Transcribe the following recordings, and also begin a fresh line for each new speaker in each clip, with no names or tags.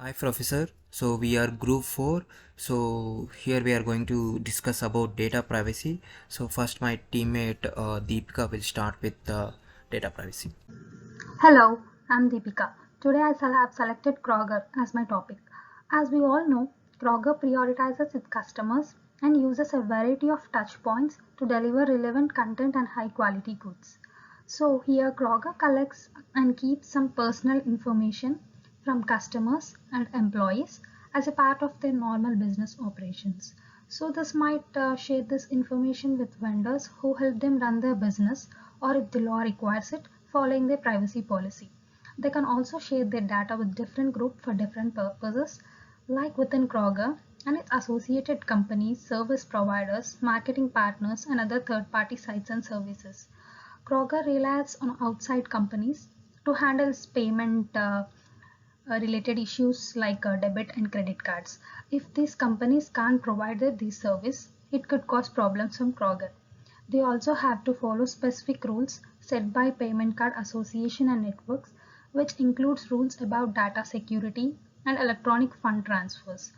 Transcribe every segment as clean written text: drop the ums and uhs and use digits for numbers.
Hi Professor. So we are group 4. So here we are going to discuss about data privacy. So first my teammate Deepika will start with data privacy.
Hello, I'm Deepika. Today I shall have selected Kroger as my topic. As we all know, Kroger prioritizes its customers and uses a variety of touch points to deliver relevant content and high quality goods. So here Kroger collects and keeps some personal information from customers and employees as a part of their normal business operations. So this might share this information with vendors who help them run their business, or if the law requires it, following their privacy policy. They can also share their data with different groups for different purposes, like within Kroger and its associated companies, service providers, marketing partners, and other third-party sites and services. Kroger relies on outside companies to handle payment related issues like debit and credit cards. If these companies can't provide these service, it could cause problems from Kroger. They also have to follow specific rules set by Payment Card Association and networks, which includes rules about data security and electronic fund transfers.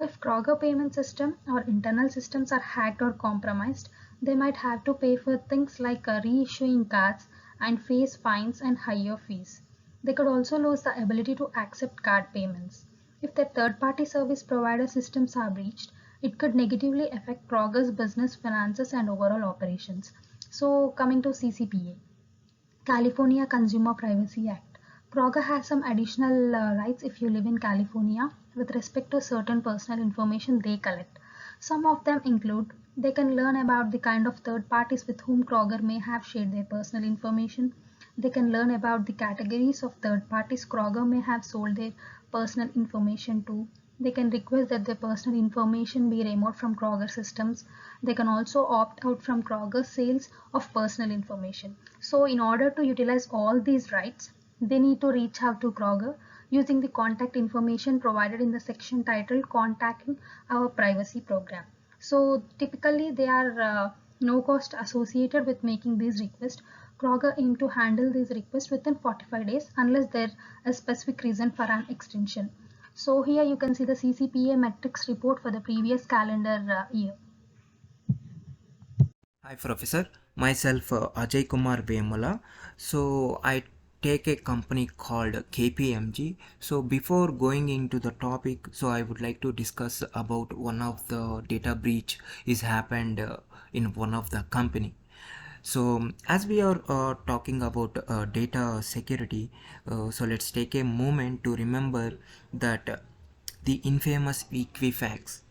If Kroger payment system or internal systems are hacked or compromised, they might have to pay for things like reissuing cards and face fines and higher fees. They could also lose the ability to accept card payments. If their third-party service provider systems are breached, it could negatively affect Kroger's business finances and overall operations. So, coming to CCPA, California Consumer Privacy Act. Kroger has some additional rights if you live in California with respect to certain personal information they collect. Some of them include they can learn about the kind of third parties with whom Kroger may have shared their personal information. They can learn about the categories of third parties Kroger may have sold their personal information to. They can request that their personal information be removed from Kroger systems. They can also opt out from Kroger sales of personal information. So, in order to utilize all these rights, they need to reach out to Kroger using the contact information provided in the section titled Contacting Our Privacy Program. So, typically, they are no cost associated with making these requests. Kroger aim to handle these requests within 45 days unless there is a specific reason for an extension. So here you can see the CCPA metrics report for the previous calendar year.
Hi Professor. Myself Ajay Kumar Vemala. So I take a company called KPMG. So before going into the topic, so I would like to discuss about one of the data breach is happened in one of the company. So as we are talking about data security, so let's take a moment to remember that the infamous Equifax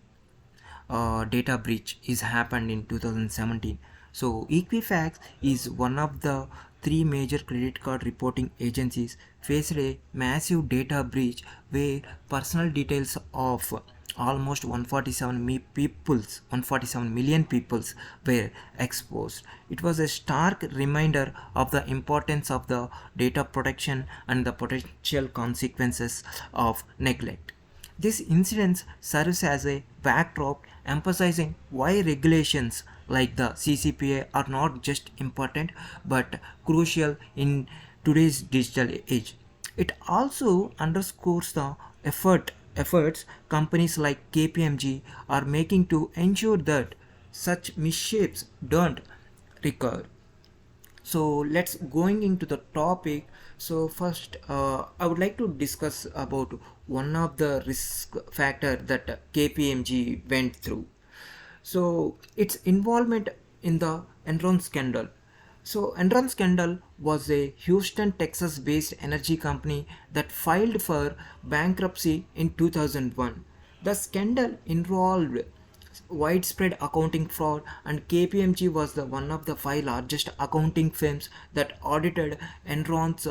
data breach is happened in 2017. So Equifax is one of the three major credit card reporting agencies faced a massive data breach where personal details of almost 147 million peoples were exposed. It was a stark reminder of the importance of the data protection and the potential consequences of neglect. This incident serves as a backdrop emphasizing why regulations like the CCPA are not just important but crucial in today's digital age. It also underscores the efforts companies like KPMG are making to ensure that such misshapes don't recur. So let's going into the topic. So first I would like to discuss about one of the risk factor that KPMG went through, so its involvement in the Enron scandal. So Enron scandal was a Houston, Texas based energy company that filed for bankruptcy in 2001. The scandal involved widespread accounting fraud, and KPMG was the one of the five largest accounting firms that audited Enron's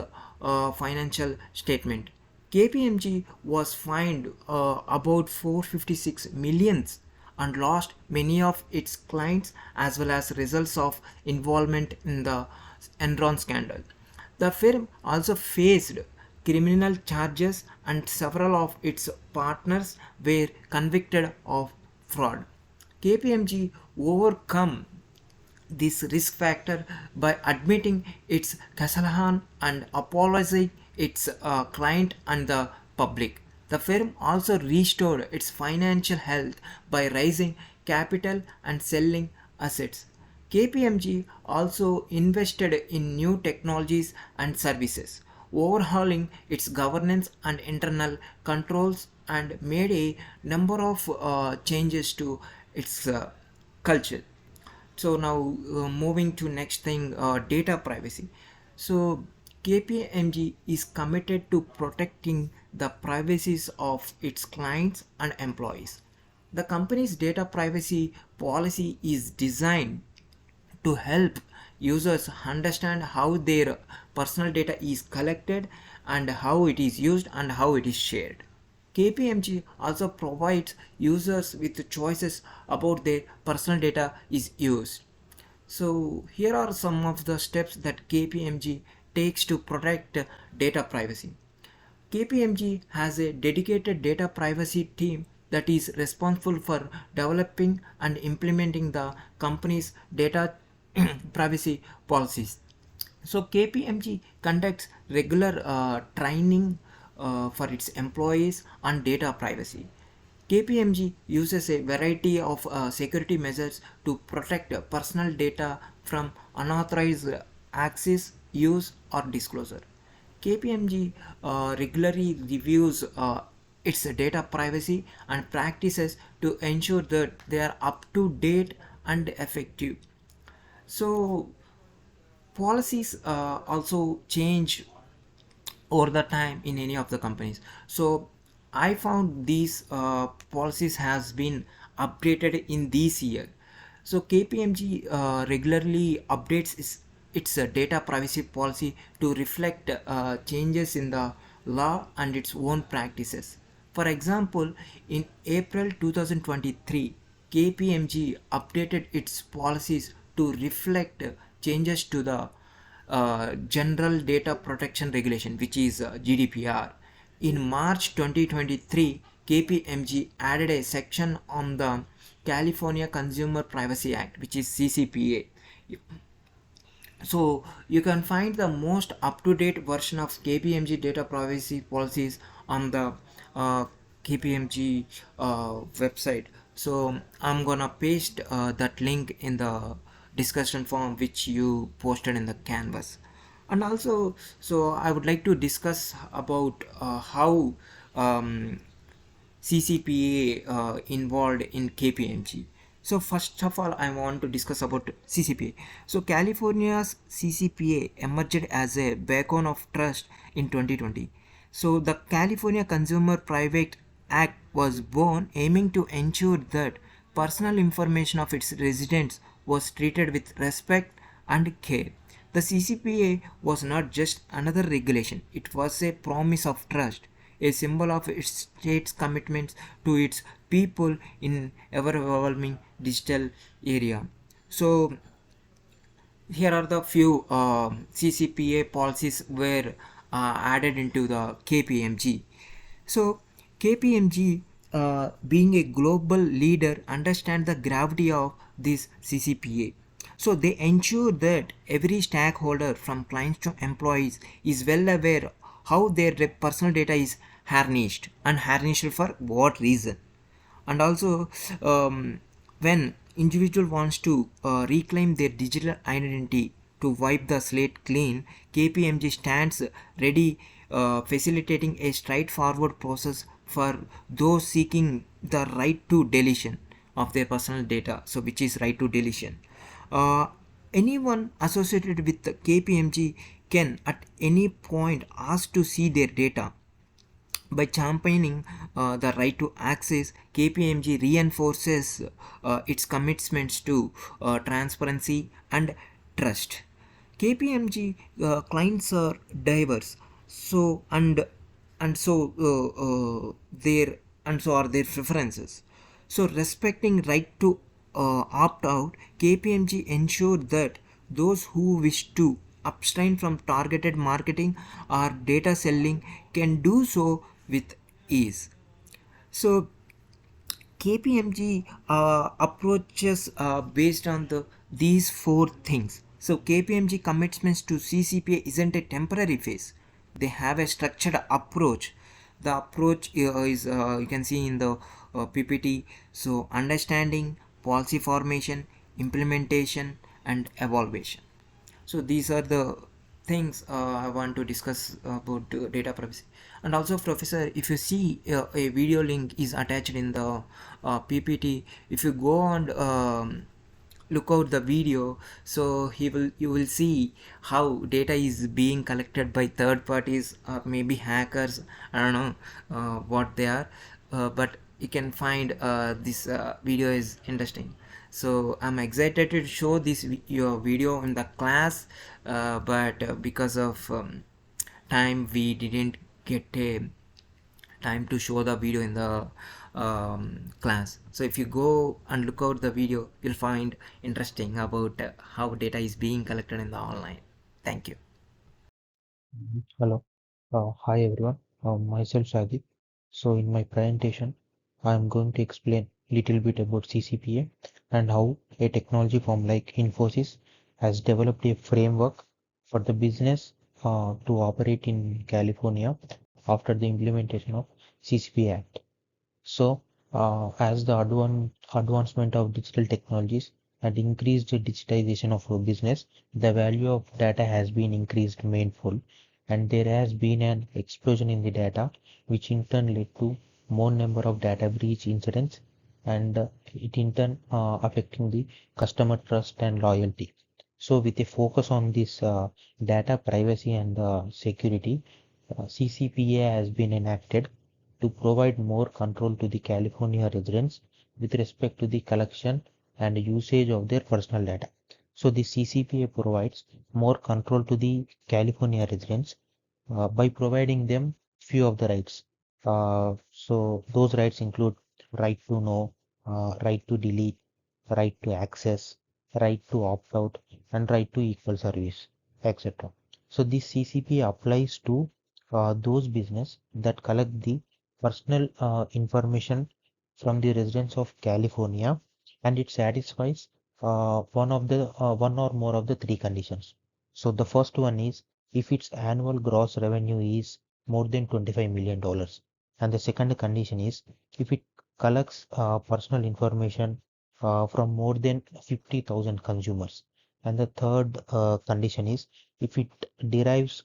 financial statement. KPMG was fined about 456 millions and lost many of its clients as well as results of involvement in the Enron scandal. The firm also faced criminal charges and several of its partners were convicted of fraud. KPMG overcome this risk factor by admitting its Kasalahan and apologizing its client and the public. The firm also restored its financial health by raising capital and selling assets. KPMG also invested in new technologies and services, overhauling its governance and internal controls, and made a number of changes to its culture. So now moving to next thing, data privacy. So KPMG is committed to protecting the privacies of its clients and employees. The company's data privacy policy is designed to help users understand how their personal data is collected and how it is used and how it is shared. KPMG also provides users with choices about their personal data is used. So here are some of the steps that KPMG takes to protect data privacy. KPMG has a dedicated data privacy team that is responsible for developing and implementing the company's data privacy policies. So KPMG conducts regular training for its employees on data privacy. KPMG uses a variety of security measures to protect personal data from unauthorized access, use, or disclosure. KPMG regularly reviews its data privacy and practices to ensure that they are up to date and effective. So policies also change over the time in any of the companies. So I found these policies has been updated in this year. So KPMG regularly updates its data privacy policy to reflect changes in the law and its own practices. For example, in April 2023, KPMG updated its policies to reflect changes to the General Data Protection Regulation, which is GDPR. In March 2023, KPMG added a section on the California Consumer Privacy Act, which is CCPA. So you can find the most up-to-date version of KPMG data privacy policies on the KPMG website. So I'm gonna paste that link in the discussion form which you posted in the canvas. And also, so I would like to discuss about how CCPA involved in KPMG. So first of all, I want to discuss about CCPA. So California's CCPA emerged as a beacon of trust in 2020. So the California Consumer Private Act was born aiming to ensure that personal information of its residents was treated with respect and care. The CCPA was not just another regulation, it was a promise of trust, a symbol of its state's commitments to its people in ever-evolving digital area. So here are the few CCPA policies were added into the KPMG. So KPMG, being a global leader, understand the gravity of this CCPA. So they ensure that every stakeholder from clients to employees is well aware how their personal data is harnessed and harnessed for what reason. And also when individual wants to reclaim their digital identity to wipe the slate clean, KPMG stands ready, facilitating a straightforward process for those seeking the right to deletion of their personal data, so which is right to deletion. uh, Anyone associated with the KPMG can at any point ask to see their data. By championing the right to access, KPMG reinforces its commitments to transparency and trust. KPMG clients are diverse, so and so their and so are their preferences. So respecting right to opt out, KPMG ensure that those who wish to abstain from targeted marketing or data selling can do so with ease. So KPMG approaches based on these four things. So KPMG commitments to CCPA isn't a temporary phase. They have a structured approach The approach is you can see in the PPT. So understanding, policy formation, implementation, and evaluation. So these are the things I want to discuss about data privacy. And also, professor, if you see a video link is attached in the PPT, if you go and look out the video, so you will see how data is being collected by third parties or maybe hackers. I don't know what they are, but you can find this video is interesting. So I'm excited to show this your video in the class, but because of time we didn't get a time to show the video in the class. So if you go and look out the video, you'll find interesting about how data is being collected in the online. Thank you.
Hello. Hi everyone. Myself Sadiq. So in my presentation, I am going to explain little bit about CCPA and how a technology firm like Infosys has developed a framework for the business to operate in California after the implementation of CCPA Act. So, as the advancement of digital technologies and increased digitization of our business, the value of data has been increased manifold, and there has been an explosion in the data, which in turn led to more number of data breach incidents, and it in turn affecting the customer trust and loyalty. So, with a focus on this data privacy and security, CCPA has been enacted to provide more control to the California residents with respect to the collection and usage of their personal data. So the CCPA provides more control to the California residents by providing them few of the rights. So those rights include right to know, right to delete, right to access, right to opt out, and right to equal service, etc. So this CCP applies to those business that collect the personal information from the residents of California, and it satisfies one or more of the three conditions. So the first one is if its annual gross revenue is more than $25 million. And the second condition is if it collects personal information from more than 50,000 consumers. And the third condition is if it derives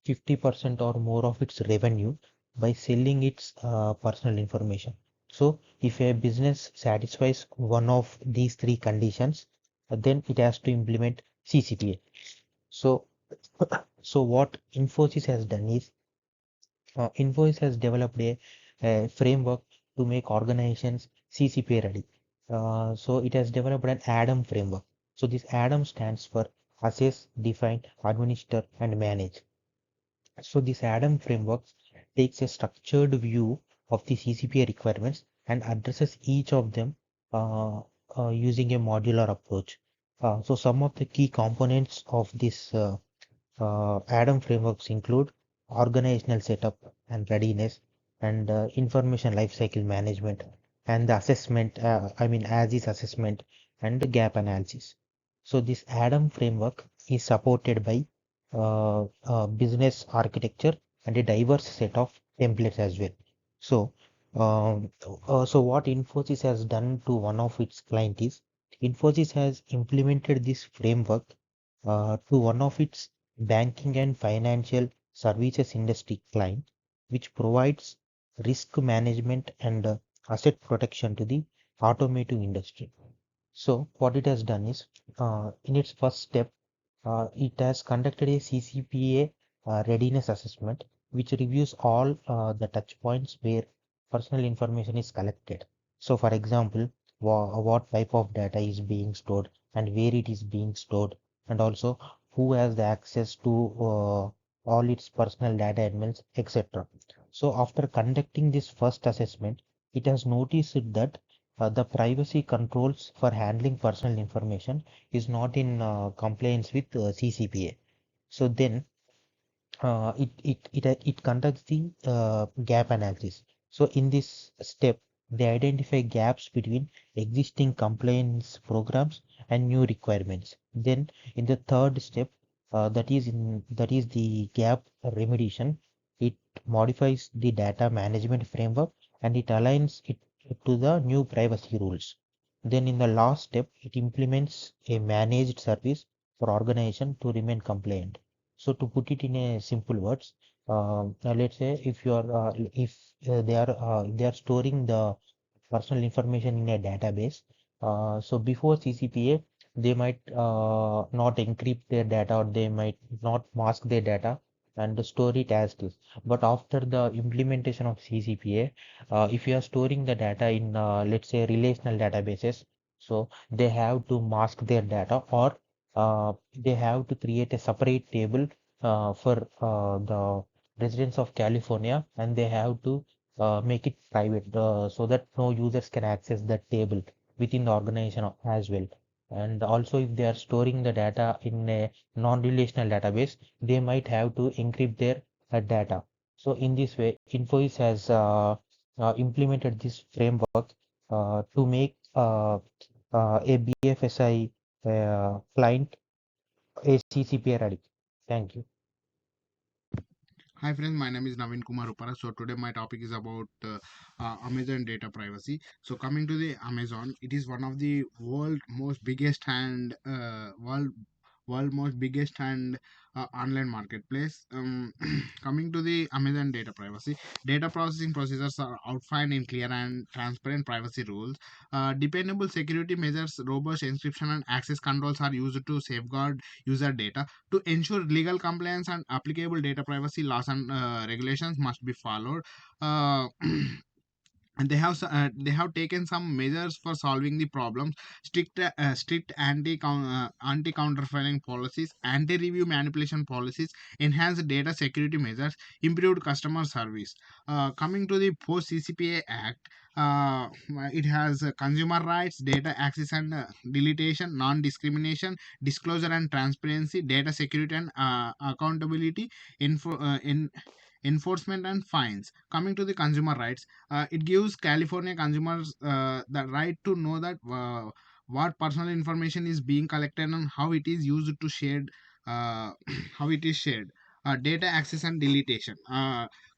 50% or more of its revenue by selling its personal information. So if a business satisfies one of these three conditions, then it has to implement CCPA. So, so what Infosys has done is Infosys has developed a framework to make organizations CCPA ready. So it has developed an ADAM framework. So this ADAM stands for Assess, Define, Administer, and Manage. So this ADAM framework takes a structured view of the CCPA requirements and addresses each of them using a modular approach. So some of the key components of this ADAM frameworks include organizational setup and readiness and information lifecycle management and the assessment, as is assessment and the gap analysis. So this ADAM framework is supported by business architecture and a diverse set of templates as well. So, so what Infosys has done to one of its client is Infosys has implemented this framework to one of its banking and financial services industry client, which provides risk management and asset protection to the automotive industry. So what it has done is, in its first step, it has conducted a CCPA readiness assessment, which reviews all the touch points where personal information is collected. So, for example, what type of data is being stored and where it is being stored, and also who has the access to all its personal data elements, etc. So, after conducting this first assessment, it has noticed that the privacy controls for handling personal information is not in compliance with CCPA. So then it conducts the gap analysis. So in this step, they identify gaps between existing compliance programs and new requirements. Then in the third step, that is the gap remediation. It modifies the data management framework and it aligns it to the new privacy rules. Then in the last step, it implements a managed service for organization to remain compliant. So to put it in a simple words, let's say if you are if they are storing the personal information in a database. So before CCPA, they might not encrypt their data or they might not mask their data and store it as is. But after the implementation of CCPA, if you are storing the data in let's say relational databases, so they have to mask their data or they have to create a separate table for the residents of California and they have to make it private so that no users can access that table within the organization as well. And also, if they are storing the data in a non-relational database, they might have to encrypt their data. So, in this way, Infosys has implemented this framework to make a BFSI client a CCPA ready. Thank you.
Hi friends, my name is Naveen Kumar Upara. So today my topic is about Amazon data privacy. So coming to the Amazon, it is one of the world most biggest and online marketplace. Coming to the Amazon data privacy, data processing procedures are outlined in clear and transparent privacy rules. Dependable security measures, robust encryption and access controls are used to safeguard user data. To ensure legal compliance and applicable data privacy laws and regulations must be followed. Uh, and they have taken some measures for solving the problems. Strict anti counterfeiting policies, anti review manipulation policies, enhanced data security measures, improved customer service. Coming to the post CCPA Act, uh, it has consumer rights, data access and deletion, non-discrimination, disclosure and transparency, data security and accountability, in enforcement and fines. Coming to the consumer rights, it gives California consumers the right to know that what personal information is being collected and how it is used to shared, how it is shared. Data access and deletion.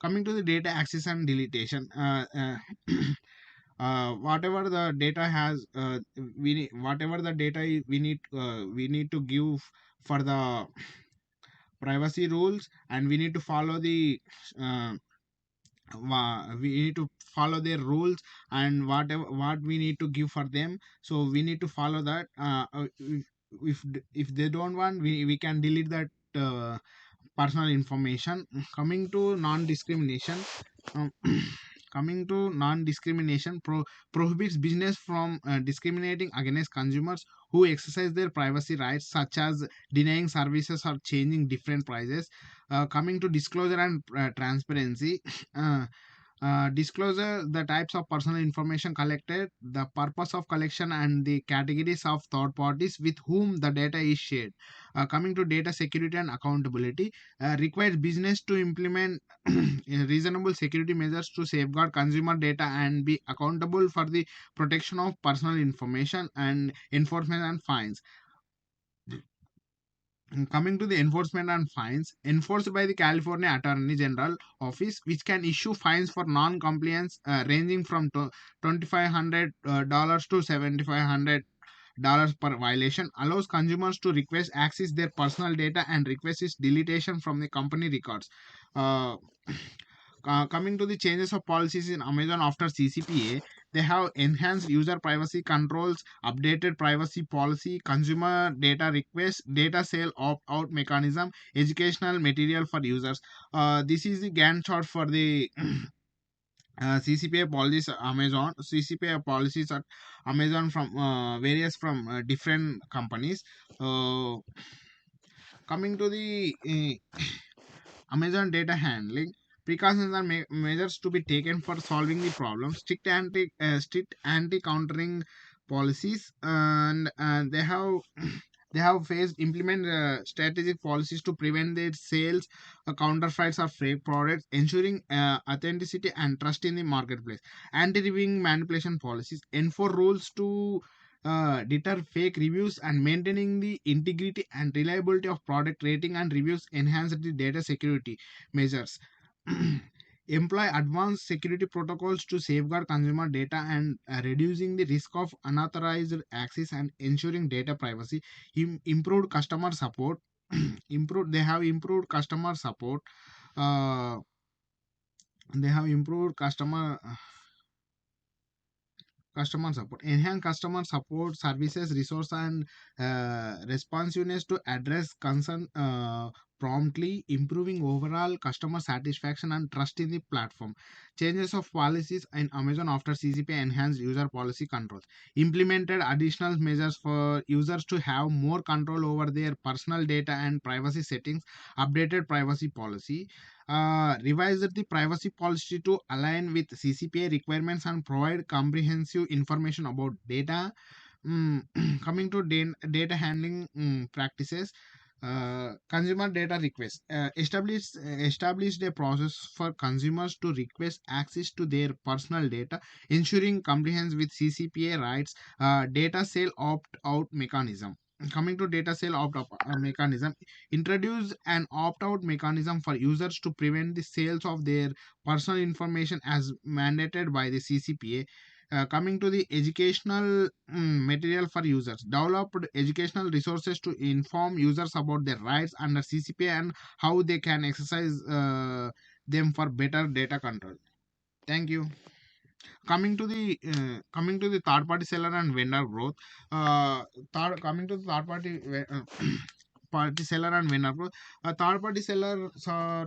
Coming to the data access and deletion, whatever the data has, whatever the data we need to give for the privacy rules, and we need to follow the uh, we need to follow their rules, and whatever what we need to give for them, so we need to follow that. If they don't want, we can delete that personal information. Coming to non-discrimination, um, coming to non-discrimination prohibits business from discriminating against consumers who exercise their privacy rights, such as denying services or changing different prices. Coming to disclosure and transparency, uh, disclosure the types of personal information collected, the purpose of collection, and the categories of third parties with whom the data is shared. Coming to data security and accountability, requires business to implement reasonable security measures to safeguard consumer data and be accountable for the protection of personal information and enforcement and fines. Coming to the enforcement and fines, enforced by the California Attorney General Office, which can issue fines for non-compliance ranging from $2,500 to $7,500 per violation, allows consumers to request access their personal data and request its deletion from the company records. Uh, Coming to the changes of policies in Amazon after CCPA, they have enhanced user privacy controls, updated privacy policy, consumer data request, data sale opt-out mechanism, educational material for users. This is the Gantt chart for the CCPA policies. Amazon CCPA policies at Amazon from various from different companies. Uh, Coming to the Amazon data handling, precautions are measures to be taken for solving the problem. Strict anti countering policies, and they have faced implement strategic policies to prevent their sales, counterfeits or fake products, ensuring authenticity and trust in the marketplace. Anti-reviewing manipulation policies enforce rules to deter fake reviews, and maintaining the integrity and reliability of product rating and reviews, enhance the data security measures. employ advanced security protocols to safeguard consumer data and reducing the risk of unauthorized access and ensuring data privacy. Improved customer support. They have improved customer support. uh, they have improved customer support, enhance customer support services, resource and responsiveness to address concern promptly, improving overall customer satisfaction and trust in the platform. Changes of policies in Amazon after CCP enhanced user policy controls, implemented additional measures for users to have more control over their personal data and privacy settings, updated privacy policy, revised the privacy policy to align with CCPA requirements and provide comprehensive information about data. Coming to data handling practices, consumer data requests, established a process for consumers to request access to their personal data, ensuring compliance with CCPA rights. Data sale opt out mechanism. Coming to data sale opt out mechanism, introduce an opt out mechanism for users to prevent the sales of their personal information as mandated by the CCPA. Coming to the educational material for users, developed educational resources to inform users about their rights under CCPA and how they can exercise them for better data control. Thank you. Coming to the third party seller and vendor growth. Coming to the third party party seller and vendor growth. Third party sellers are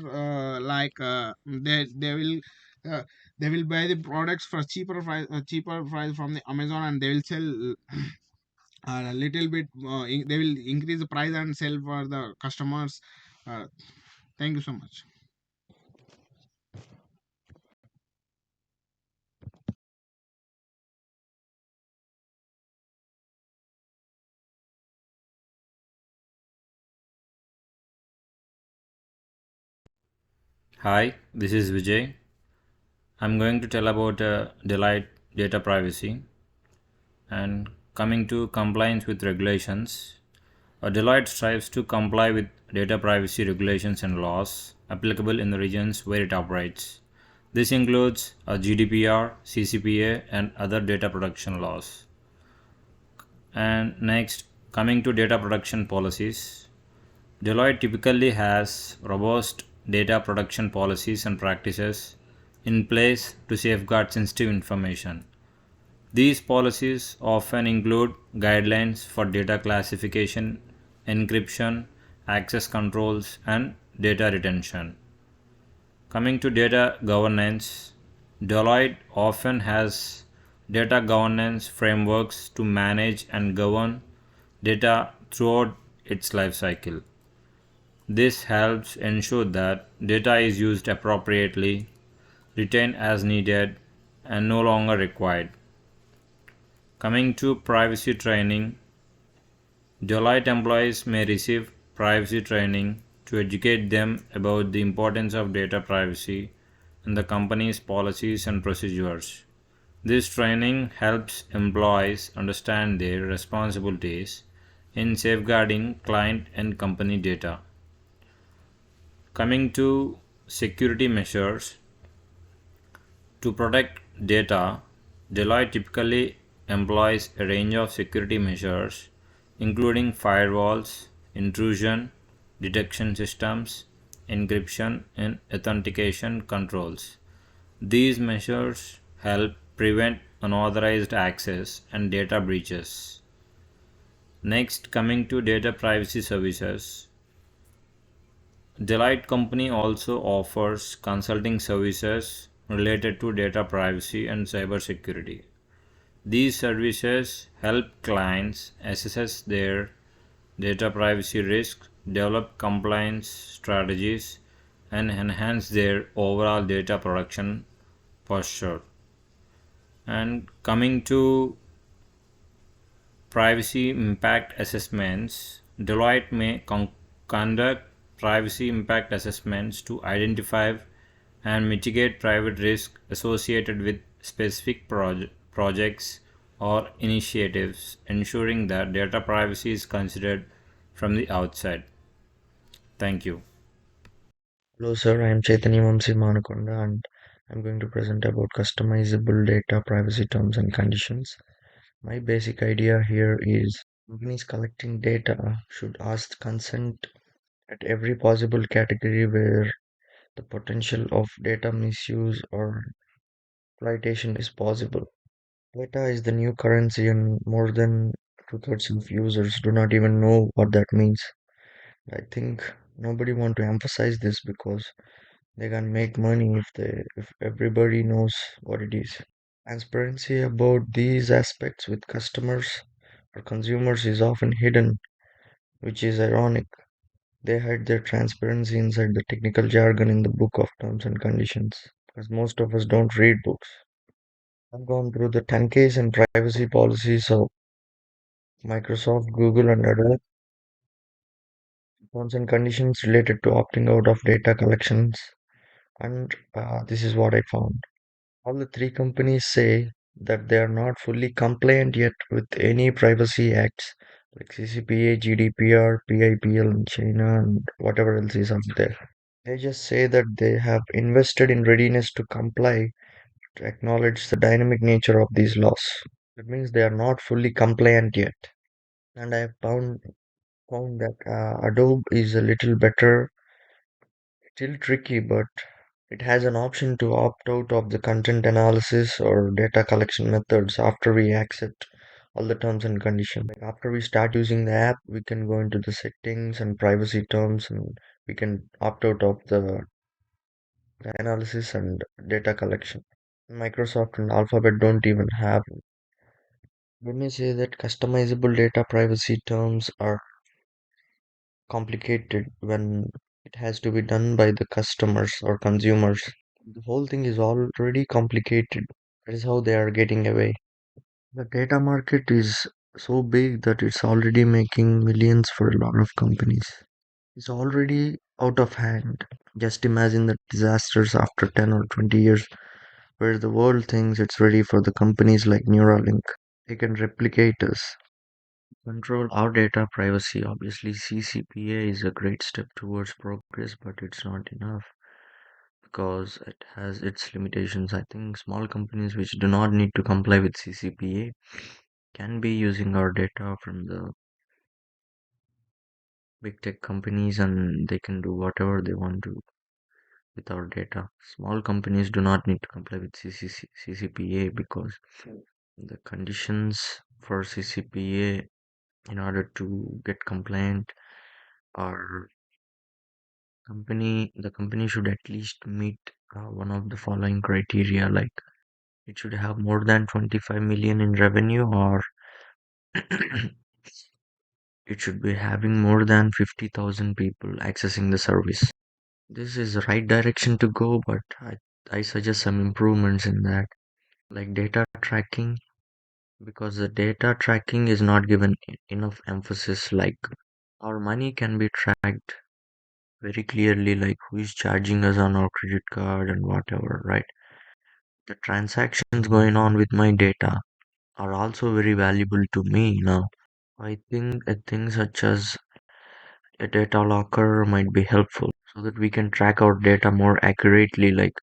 they will uh, they will buy the products for cheaper price from the Amazon, and they will sell a little bit. They will increase the price and sell for the customers. uh, Thank you so much.
Hi, this is Vijay. I'm going to tell about Deloitte data privacy and coming to compliance with regulations. Deloitte strives to comply with data privacy regulations and laws applicable in the regions where it operates. This includes GDPR, CCPA, and other data protection laws. And next, coming to data protection policies. Deloitte typically has robust data protection policies and practices in place to safeguard sensitive information. These policies often include guidelines for data classification, encryption, access controls, and data retention. Coming to data governance, Deloitte often has data governance frameworks to manage and govern data throughout its life cycle. This helps ensure that data is used appropriately, retained as needed, and no longer required. Coming to privacy training, Deloitte employees may receive privacy training to educate them about the importance of data privacy and the company's policies and procedures. This training helps employees understand their responsibilities in safeguarding client and company data. Coming to security measures, to protect data, Deloitte typically employs a range of security measures, including firewalls, intrusion detection systems, encryption, and authentication controls. These measures help prevent unauthorized access and data breaches. Next, coming to data privacy services, Deloitte Company also offers consulting services related to data privacy and cybersecurity. These services help clients assess their data privacy risks, develop compliance strategies, and enhance their overall data protection posture. And coming to privacy impact assessments, Deloitte may conduct privacy impact assessments to identify and mitigate private risk associated with specific projects or initiatives, ensuring that data privacy is considered from the outset. Thank you.
Hello sir, I am Chaitanya Vamsi Manakonda and I'm going to present about customizable data privacy terms and conditions. My basic idea here is companies collecting data should ask consent at every possible category where the potential of data misuse or exploitation is possible. Data is the new currency and more than two-thirds of users do not even know what that means. I think nobody want to emphasize this because they can make money if everybody knows what it is. Transparency about these aspects with customers or consumers is often hidden, which is ironic. They hide their transparency inside the technical jargon in the book of terms and conditions, because most of us don't read books. I've gone through the 10 case and privacy policies of Microsoft, Google, and Adobe. Terms and conditions related to opting out of data collections, and this is what I found. All the three companies say that they are not fully compliant yet with any privacy acts like CCPA, GDPR, PIPL in China, and whatever else is out there. They just say that they have invested in readiness to comply, to acknowledge the dynamic nature of these laws. That means they are not fully compliant yet. And I have found that Adobe is a little better, still tricky, but it has an option to opt out of the content analysis or data collection methods after we accept all the terms and conditions. Like after we start using the app, we can go into the settings and privacy terms and we can opt out of the analysis and data collection. Microsoft and Alphabet don't even have. Let me say that customizable data privacy terms are complicated when it has to be done by the customers or consumers. The whole thing is already complicated. That is how they are getting away. The data market is so big that it's already making millions for a lot of companies. It's already out of hand. Just imagine the disasters after 10 or 20 years where the world thinks it's ready for the companies like Neuralink. They can replicate us. Control our data privacy. Obviously, CCPA is a great step towards progress, but it's not enough because it has its limitations. I think small companies which do not need to comply with CCPA can be using our data from the big tech companies and they can do whatever they want to with our data. Small companies do not need to comply with CCPA because the conditions for CCPA in order to get compliant are the company should at least meet one of the following criteria, like it should have more than 25 million in revenue or it should be having more than 50,000 people accessing the service. This is the right direction to go, but I suggest some improvements in that, like data tracking, because the data tracking is not given enough emphasis. Like our money can be tracked very clearly, like who is charging us on our credit card and whatever, right? The transactions going on with my data are also very valuable to me now. I think a thing such as a data locker might be helpful so that we can track our data more accurately, like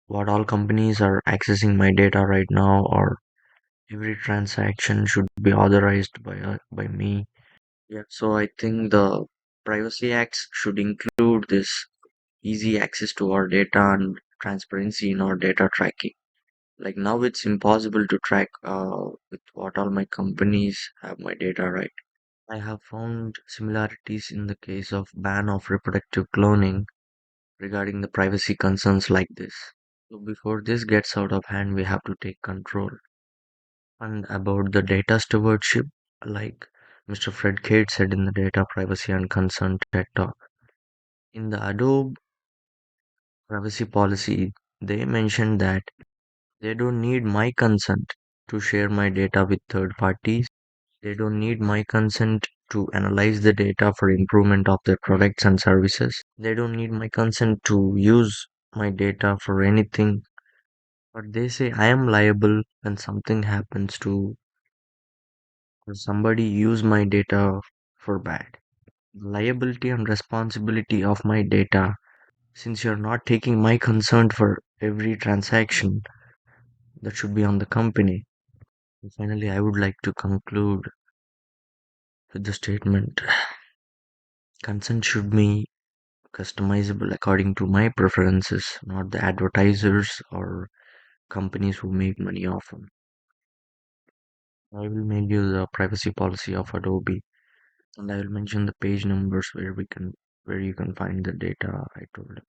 what all companies are accessing my data right now, or every transaction should be authorized by me. Yeah, so I think the privacy acts should include this easy access to our data and transparency in our data tracking. Like now it's impossible to track with what all my companies have my data, right? I have found similarities in the case of ban of reproductive cloning regarding the privacy concerns like this. So before this gets out of hand, we have to take control. And about the data stewardship, like Mr. Fred Kate said in the Data Privacy and Consent TED Talk, in the Adobe privacy policy, they mentioned that they don't need my consent to share my data with third parties. They don't need my consent to analyze the data for improvement of their products and services. They don't need my consent to use my data for anything. But they say I am liable when something happens to or somebody use my data for bad. The liability and responsibility of my data Since you're not taking my consent for every transaction, that should be on the company. And finally, I would like to conclude with the statement consent should be customizable according to my preferences, not the advertisers or companies who make money off them. I will mail you the privacy policy of Adobe, and I will mention the page numbers where you can find the data I told.